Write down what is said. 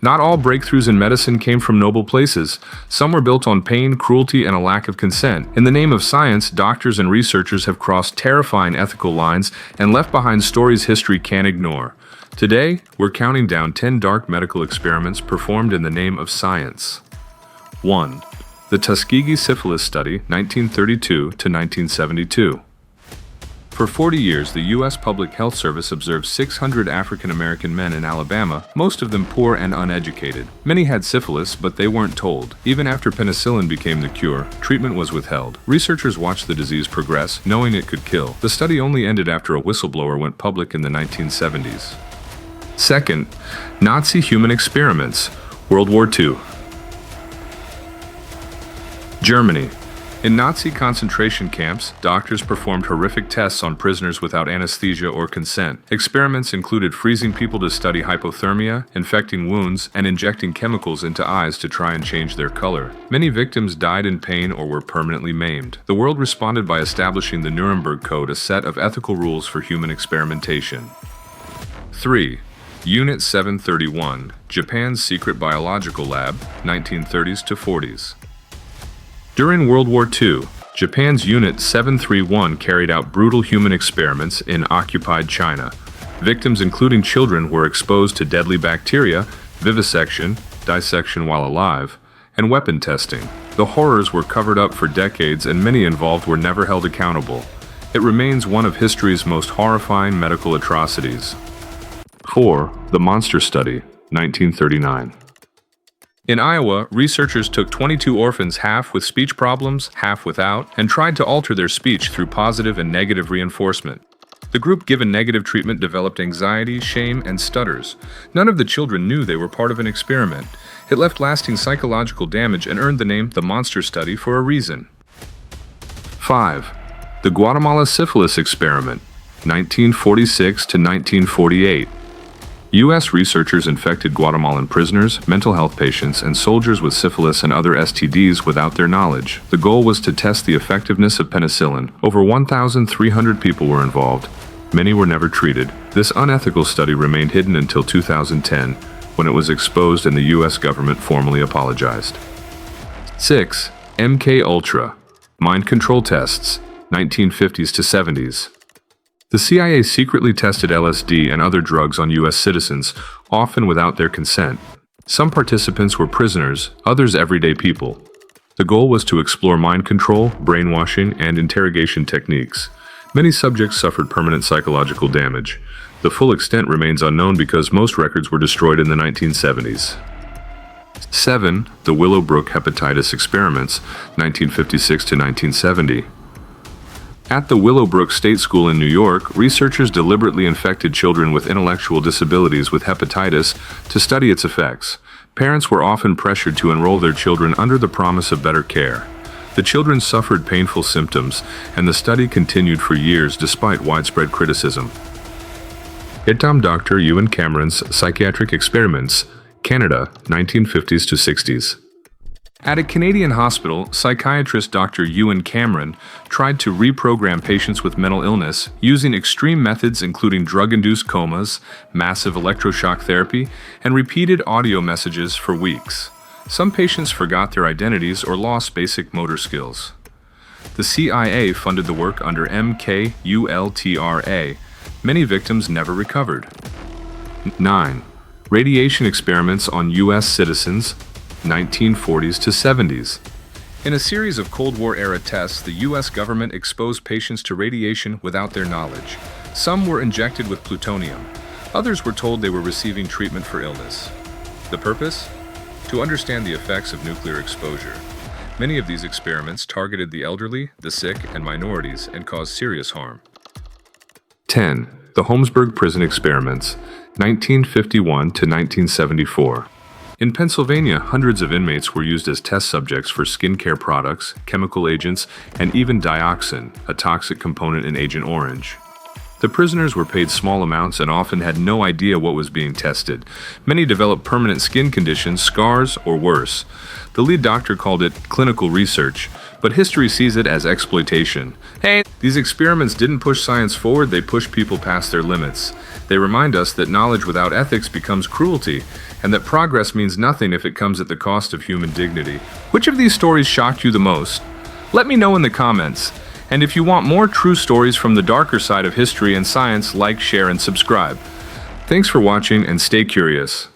Not all breakthroughs in medicine came from noble places. Some were built on pain, cruelty, and a lack of consent. In the name of science, doctors and researchers have crossed terrifying ethical lines and left behind stories history can't ignore. Today, we're counting down 10 dark medical experiments performed in the name of science. 1. The Tuskegee Syphilis Study, 1932 to 1972. For 40 years, the U.S. Public Health Service observed 600 African-American men in Alabama, most of them poor and uneducated. Many had syphilis, but they weren't told. Even after penicillin became the cure, treatment was withheld. Researchers watched the disease progress, knowing it could kill. The study only ended after a whistleblower went public in the 1970s. Second, Nazi human experiments, World War II. Germany. In Nazi concentration camps, doctors performed horrific tests on prisoners without anesthesia or consent. Experiments included freezing people to study hypothermia, infecting wounds, and injecting chemicals into eyes to try and change their color. Many victims died in pain or were permanently maimed. The world responded by establishing the Nuremberg Code, a set of ethical rules for human experimentation. 3. Unit 731, Japan's secret biological lab, 1930s to 40s. During World War II, Japan's Unit 731 carried out brutal human experiments in occupied China. Victims, including children, were exposed to deadly bacteria, vivisection, dissection while alive, and weapon testing. The horrors were covered up for decades, and many involved were never held accountable. It remains one of history's most horrifying medical atrocities. 4. The Monster Study, 1939. In Iowa, researchers took 22 orphans, half with speech problems, half without, and tried to alter their speech through positive and negative reinforcement. The group given negative treatment developed anxiety, shame, and stutters. None of the children knew they were part of an experiment. It left lasting psychological damage and earned the name the Monster Study for a reason. 5. The Guatemala Syphilis Experiment, 1946 to 1948. U.S. researchers infected Guatemalan prisoners, mental health patients, and soldiers with syphilis and other STDs without their knowledge. The goal was to test the effectiveness of penicillin. Over 1,300 people were involved. Many were never treated. This unethical study remained hidden until 2010, when it was exposed and the U.S. government formally apologized. 6. MK Ultra, Mind Control Tests, 1950s to 70s. The CIA secretly tested LSD and other drugs on U.S. citizens, often without their consent. Some participants were prisoners, others everyday people. The goal was to explore mind control, brainwashing, and interrogation techniques. Many subjects suffered permanent psychological damage. The full extent remains unknown because most records were destroyed in the 1970s. 7. The Willowbrook Hepatitis Experiments, 1956 to 1970. At the Willowbrook State School in New York, researchers deliberately infected children with intellectual disabilities with hepatitis to study its effects. Parents were often pressured to enroll their children under the promise of better care. The children suffered painful symptoms, and the study continued for years despite widespread criticism. Dr. Ewen Cameron's Psychiatric Experiments, Canada, 1950s to 60s. At a Canadian hospital, psychiatrist Dr. Ewen Cameron tried to reprogram patients with mental illness using extreme methods including drug-induced comas, massive electroshock therapy, and repeated audio messages for weeks. Some patients forgot their identities or lost basic motor skills. The CIA funded the work under MKULTRA. Many victims never recovered. 9. Radiation experiments on U.S. citizens, 1940s to 70s. In a series of Cold War-era tests, the U.S. government exposed patients to radiation without their knowledge. Some were injected with plutonium. Others were told they were receiving treatment for illness. The purpose? To understand the effects of nuclear exposure. Many of these experiments targeted the elderly, the sick, and minorities and caused serious harm. 10. The Holmesburg Prison Experiments, 1951 to 1974. In Pennsylvania, hundreds of inmates were used as test subjects for skincare products, chemical agents, and even dioxin, a toxic component in Agent Orange. The prisoners were paid small amounts and often had no idea what was being tested. Many developed permanent skin conditions, scars, or worse. The lead doctor called it clinical research, but history sees it as exploitation. These experiments didn't push science forward, they pushed people past their limits. They remind us that knowledge without ethics becomes cruelty, and that progress means nothing if it comes at the cost of human dignity. Which of these stories shocked you the most? Let me know in the comments. And if you want more true stories from the darker side of history and science, like, share, and subscribe. Thanks for watching, and stay curious.